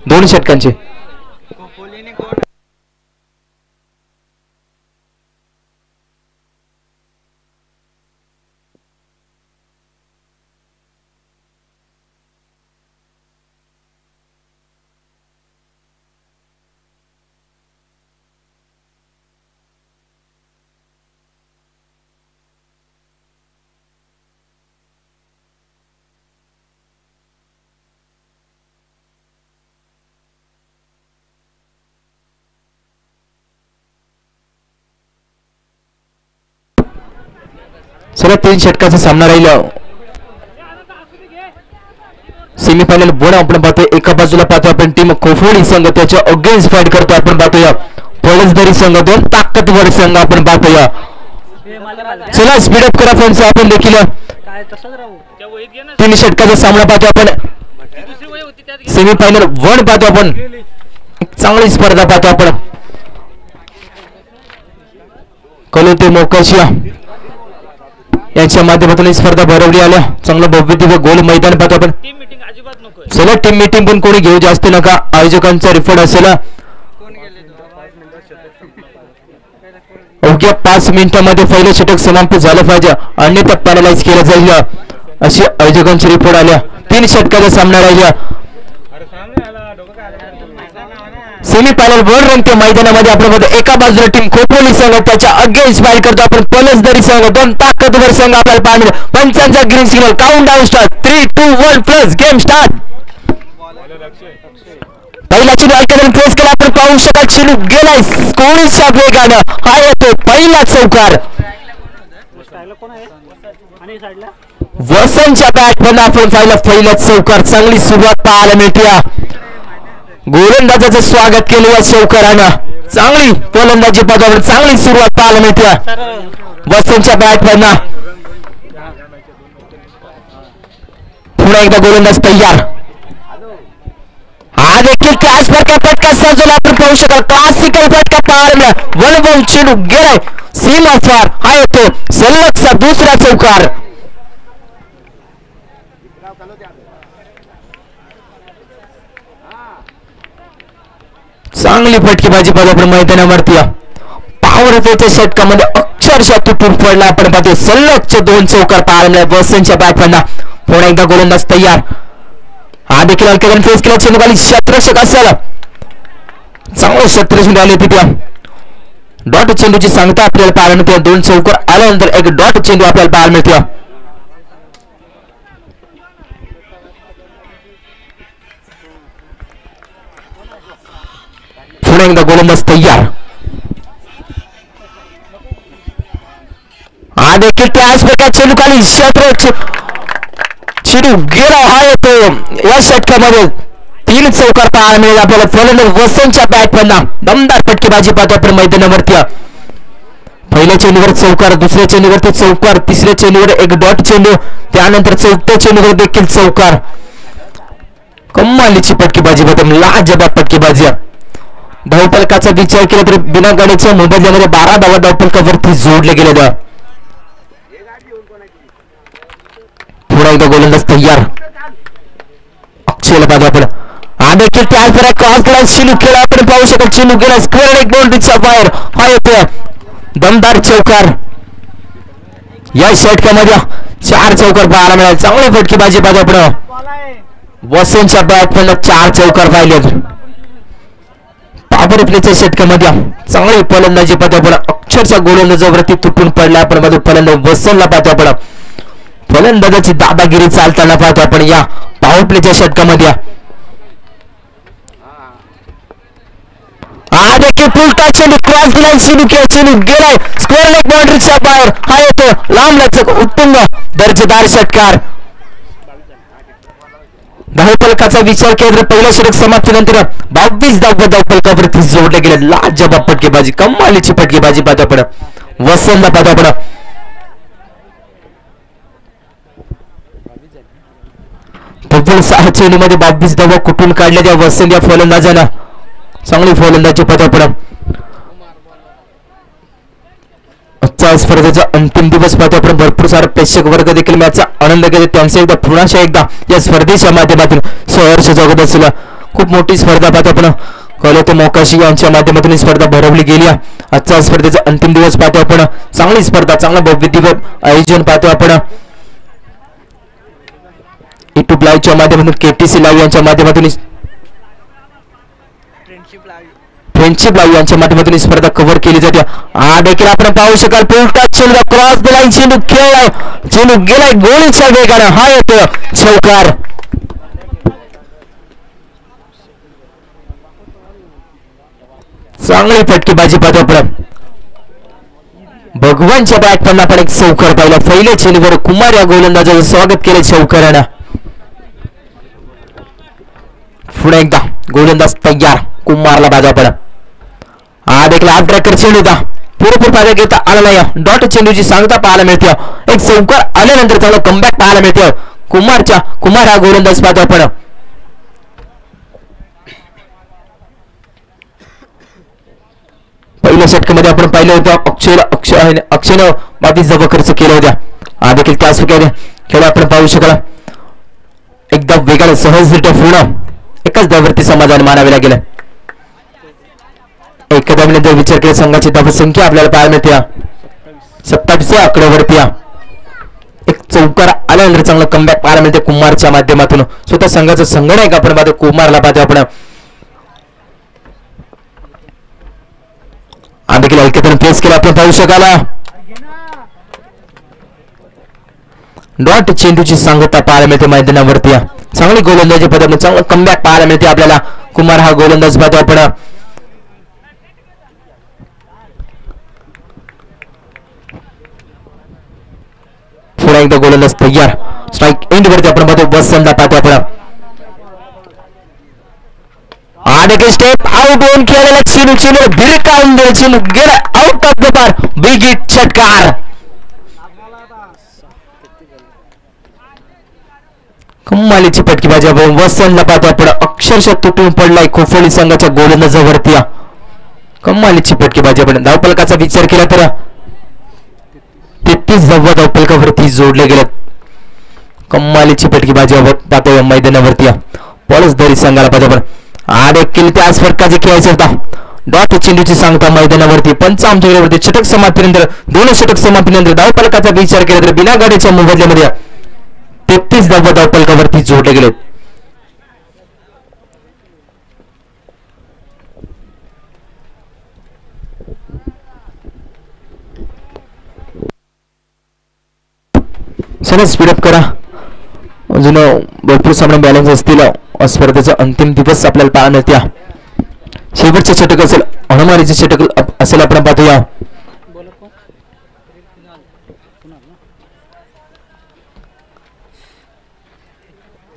2 षटकांचे. चला 3 षटकाचा सामना राहिला. सेमीफायनल 1 आपण पाहतोय. एका बाजूला पाहतोय आपण टीम खोफोडी संघ त्याच्या अगेन्स्ट फाईट करतो आपण पाहतोय. फौजदारी संघ 2 ताकदवर संघ आपण पाहतोय. चला स्पीड अप करा फ्रेंड्स. आपण देखील 3 षटकाचा सामना पाहतो आपण. सेमीफायनल 1 पाहतो आपण. चांगली स्पर्धा पाहतो आपण. कलोते मोकाशिया यांच्या माध्यमातून स्पर्धा भरवली आल्या. चांगलं भव्य दिव्य गोल मैदान पाहतो आपण. चला टीम मीटिंग पण कोणी घेऊ जास्त नका. आयोजकांचा रिपोर्ट असेल. अवघ्या 5 मिनिटांमध्ये पहिलं षटक समाप्त झालं पाहिजे अन्यथा पॅनलाइज केलं जाईल अशी आयोजकांची रिपोर्ट आल्या. 3 षटकाचा सामना राहिला. सेमीफायनल 1 रंगच्या मैदानामध्ये आपण एका बाजूला टीम खोपोली संघ त्याच्या अगेन्स्ट फाईट करतो आपण. फलंदाजी संघ 2 ताकदवर संघ आपल्याला पाहिजे. पंचांचा green signal countdown start 3 2 1 plus game start. पहिला चेंडू अल्केडन प्रेस केला आपण पाहू शकाल. चेंडू गेलाय कोणीच्या वेगानं. हा येतो पहिला चौकार. वसंतच्या बॅट मधून आपण पहिला चौकार. चांगली सुरुवात पाहायला मिळते. गोलंदाजाचं स्वागत केलं या चौकारानं. चांगली गोलंदाजी पदावर चांगली सुरुवात पाहायला मिळते वसंतच्या बॅट मधून. पुन्हा एकदा गोलंदाज तयार. हा देखील क्लास फटका फटका सजवला आपण पाहू शकाल. क्लासिकल फटका पाहायला. 1 बॉल चेंडू गेलाय सीमा फार. हा येतो सलगचा दुसरा चौकार. चांगली फटकेबाजी पाहतो आपण मैदानावरती. पावर त्याच्या षटकामध्ये अक्षरशः तुटून पडला आपण पाहतो. सलगचे 2 चौकार पाहायला मिळाले वसंतच्या बॅटमधून. पुन्हा एकदा गोलंदाज तयार. हा देखील अल्केडन फेस केला. चेंडू खाली क्षेत्ररक्षक असेल. चांगलं क्षेत्ररक्षण राहिले तिथे. डॉट चेंडूची सांगता आपल्याला पाहायला मिळते. 2 चौकार आल्यानंतर एक डॉट चेंडू आपल्याला पाहायला मिळते. पुन्हा एकदा गोलंदाज तयार. हा देखील त्याच प्रकार चेंडू खाली चेंडू गेला. हा येतो या षटकामध्ये 3 चौकार पाहायला मिळेल आपल्याला. फलंदाज वसंतच्या बॅटमधून दमदार फटकेबाजी पाहतो आपण मैदानावरती. पहिल्या चेंडूवर चौकार, दुसऱ्या चेंडूवरती चौकार, तिसऱ्या चेंडूवर एक डॉट चेंडू, त्यानंतर चौथ्या चेंडूवर देखील चौकार. कमालीची फटकेबाजी पाहतो. लाजबाब फटकेबाजी. धावफलकाचा विचार केला तर बिना गाडीच्या मोबदल्यामध्ये 12 धावा धावफलकावरती जोडले गेले. पुन्हा एकदा गोलंदाज तयार. अक्षयला पाहतो आपण. हा देखील त्याच प्रकारे क्रॉस केला. चेंडू केला आपण पाहू शकतो. चेंडू गेला स्क्वेअर एक बाउंड्रीचा बाहेर. हा येतो दमदार चौकार. या षटकामध्ये 4 चौकार पाहायला मिळाले. चांगली फटकेबाजी पाहतो आपण. वसंतच्या बॅटमधून 4 चौकार पाहिले. पावर प्लेच्या षटकामध्ये चांगली फलंदाजी पाहतो आपण. अक्षरशः गोलंदाजावरती तुटून पडला आपण पाहतो. फलंदाज वसंतला पाहतो आपण. फलंदाजाची दादागिरी चालताना पाहतो आपण या पॉवर प्लेच्या षटकामध्ये. हा देखील फुलटा चेंडू क्रॉस गेलाय. चेंडू गेलाय स्क्वेअर लेग बाउंड्रीच्या बाहेर. हा येतो लांब लचक उत्तुंग दर्जेदार षटकार. धावफलकाचा विचार केला तर पहिल्या षटक समाप्तीनंतर 22 धावफलकावरती जोडले गेले. लाजबाब फटकेबाजी. कमालीची फटकेबाजी पाहतो आपण. वसंतला पाहतो आपण. तब्बल 6 चेंडूमध्ये 22 धावा कुठून काढल्या त्या वसंत या फलंदाजानं. चांगली फलंदाजी पाहतो आपण. आजच्या स्पर्धेचा अंतिम दिवस पाहतो आपण. भरपूर सारे प्रेक्षक वर्ग देखील मॅचचा आनंद घेतात. त्यांचा एकदा पुन्हा एकदा या स्पर्धेच्या माध्यमातून सहर्ष जगत असेल खूप मोठी स्पर्धा पाहतो आपण कलोतो मोकाशी यांच्या माध्यमातून स्पर्धा भरवली गेली. आजच्या स्पर्धेचा अंतिम दिवस पाहतो आपण. चांगली स्पर्धा, चांगला भव्य आयोजन पाहतो आपण. युट्यूब लाईव्हच्या माध्यमातून केटीसी लाईव्ह यांच्या माध्यमातून फ्रेंडशिप लाईव्ह यांच्या माध्यमातून स्पर्धा कव्हर केली जाते. हा देखील आपण पाहू शकाल. चेंडू क्रॉस द लाईन, चेंडू खेळलाय, चेंडू गेलाय गोळीच्या वेगानं. हा येतो चौकार. चांगली फटकेबाजी पाहतो आपण. भगवानच्या बॅट पण आपण एक चौकार पाहिला. पहिल्या चेंडूवर कुमार या गोलंदाजाचं स्वागत केले चौकारानं. पुढे एकदा गोलंदाज तयार. कुमारला बाजा पडा. हा देखील हाफ ट्रॅकर चेंडू होता. पुरेपूर बाजा घेता आला नाही. डॉट चेंडूची सांगता पाहायला मिळते. एक चौकार आल्यानंतर चांगलं कमबॅक पाहायला मिळते कुमार हा गोलंदाज पाहतो आपण. पहिल्या षटकामध्ये आपण पाहिलं होतं अक्षयनं 22 धावा खर्च केल्या होत्या. हा देखील त्याच खेळ आपण पाहू शकला. एकदम वेगाने सहजरित्या पूर्ण एकाच धाववरती समाधान मानावे लागेल. एका धावेने जर विचार केला संघाची धावसंख्या आपल्याला पाहायला मिळते 27 आकड्यावरती. एक चौकार आल्यानंतर चांगलं कमबॅक पाहायला मिळते कुमारच्या माध्यमातून. स्वतः संघाचं संगणक आपण पाहतो. कुमारला पाहतो आपण. देखील ऐकताना प्रेस केला आपण पाहू शकाला. डॉट चेंडूची सांगता पाहायला मिळते मैदानावरती. चांगली गोलंदाजी पद्धतीने चांगलं कमबॅक पाहायला मिळते आपल्याला. कुमार हा गोलंदाज पाहतो आपण. पुन्हा एकदा गोलंदाज तयार. स्ट्राईक एंड वरती आपण पाहतो वसंत पाहतो आपण. देखील स्टेप आउट होऊन खेळलेला चेंडू भिरकावून दिला. चेंडू गेला आउट ऑफ द पार. बिग हिट षटकार. कमालीची फटकेबाजी आपण वसंतला पाहतो आपण. अक्षरशः तुटून पडलाय खोफोली संघाच्या गोलंदाजावरती. कमालीची फटकेबाजी आपण. धावफलकाचा विचार केला तर 33 धावा धावफलकावरती जोडले गेले. कमालीची फटकेबाजी पाहतो मैदानावरती. पळसधरी संघाला पाहतो आपण. हा देखील त्याच फटकाचे खेळायचा होता. डॉट चेंडूची सांगता मैदानावरती 55 षटक समाप्तीनंतर 2 षटक समाप्तीनंतर धावफलकाचा विचार केला तर बिना गाडीच्या मोबदल्यामध्ये 33 धावा धावफलकावरती जोडले गेले. चला स्पीडअप करा. अजून भरपूर सामने बॅलन्स असतील. स्पर्धेचा अंतिम दिवस आपल्याला पाहायला मिळते. शेवटचे षटक असेल हनुमानीचे षटक असेल आपण पाहूया.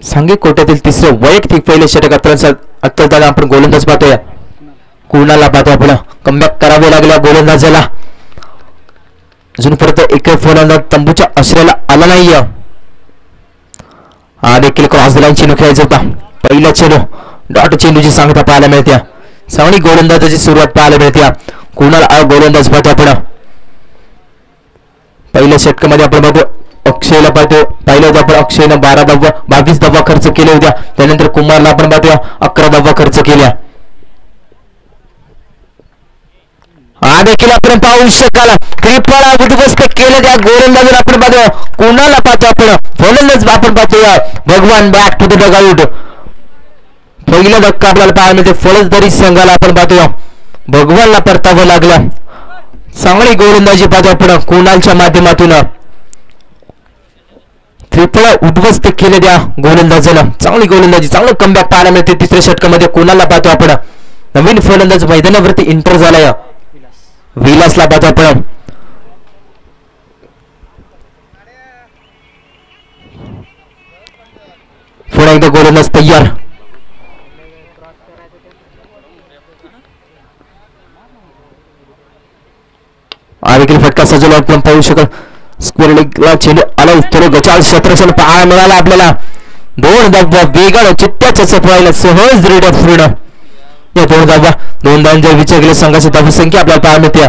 सांघिक कोट्यातील तिसरं वैयक्तिक पहिले षटक अत्यंत आपण गोलंदाज पाहतोय. कुणाला पाहतो आपण. कमबॅक करावे लागल्या गोलंदाजाला. अजून परत एक फलंदाज तंबूच्या आश्रयाला आला नाही. हा देखील क्रॉस द लाईन चेंडू खेळायचा होता. पहिला चेंडू डॉट चेंडूची सांगता पाहायला मिळते. चांगली गोलंदाजाची सुरुवात पाहायला मिळते. कुणाला गोलंदाज पाहतो आपण. पहिल्या षटकामध्ये आपण बघू अक्षयला पाहतो. पाहिलं होतं आपण अक्षयनं 22 धावा खर्च केल्या होत्या. त्यानंतर कुमारला आपण पाहतो 11 धावा खर्च केल्या. हा देखील आपण पाहू शकाल. त्रिफळा उद्ध्वस्त केलं त्या गोलंदाजाला आपण पाहतो. कुणाला पाहतो आपण. फलंदाज आपण पाहतोया भगवान back to the dugout. पहिला धक्का आपल्याला पाहायला मिळते फलंदाजी संघाला आपण पाहतोया. भगवानला परतावं लागलं. चांगली गोलंदाजी पाहतो आपण कुणालच्या माध्यमातून. त्रिफळा उद्ध्वस्त केले त्या गोलंदाजाला. चांगली गोलंदाजी चांगलं कमबॅक पाहायला मिळते. तिसऱ्या षटकामध्ये कुणाला पाहतो आपण. नवीन फलंदाज मैदानावरती एंटर झालाय. विलासला पाहतो आपण. पुन्हा एकदा गोलंदाज तयार. देखील फटका सजवला आपण पाहू शकतो. स्क्वेअर लेगला चेंडू आला. थोडं गचाळ क्षेत्रक्षण पाहायला मिळाला आपल्याला. 2 धावा वेगानं चित्त्याच्या चपळायला सहजरित्या पूर्ण. या 2 धावांचा विचार केला संघाची धावसंख्या आपल्याला पाहायला मिळते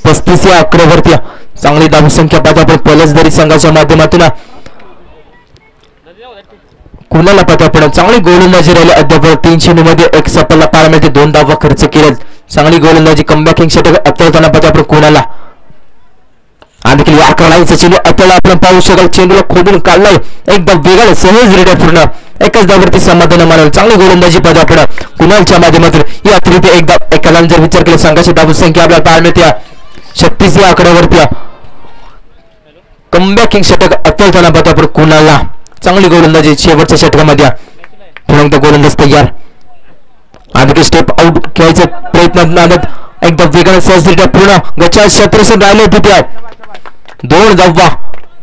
35 या आकड्यावरती. चांगली धावसंख्या पाहतो आपण पलसदरी संघाच्या माध्यमातून. कुणाला पाहतो आपण चांगली गोलंदाजी राहिली अद्याप 3 चेंडूमध्ये 1 सफलता पाहायला मिळते 2 धावा खर्च केले चांगली गोलंदाजी कमबॅकिंग षटक अत्तरताना पाहतो आपण कुणाला देखील वाकर लाईनचा चेंडू अत्तरला आपण पाहू शकाल चेंडूला खोदून काढलाय एकदम वेगळं सहजरित्या पूर्ण एकच धावावरती समाधान मानवलं चांगली गोलंदाजी पाहतो आपण कुणालच्या माध्यमातून या अतिरिक्त एकदा एकाला जर विचार केला संघाची धाव संख्या आपल्याला पाहायला मिळते 36 या आकड्यावरती कमबॅकिंग षटक अत्तरताना पाहतो आपण कुणाला चांगली गोलंदाजी शेवटच्या षटकामध्ये पुन्हा एकदा गोलंदाज तयार आणखी स्टेप आउट खेळायचा प्रयत्न एकदम वेगळं सहजरित्या पूर्ण गच्चा शत्रुसून राहिले तिथे 2 धावा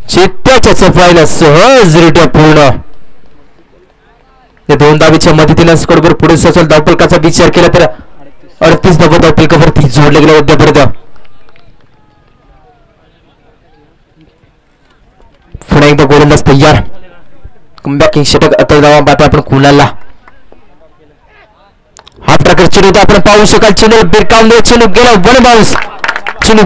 चेत्याच्या सफाईला सहजरित्या पूर्ण 2 धावेच्या मदतीने स्कोरवर पुढे सचल धावफलकाचा विचार केला तर 38 धावा धावफलकावरती जोडले गेले अद्यापर्यंत पुन्हा एकदा गोलंदाज तयार कमबॅकिंग षटक अत्तर धावा बात आपण कुणाला हा प्रकार चेंडू आपण पाहू शकाल चेंडू बिरकावून चेंडू गेला 1 बाउन्स चेंडू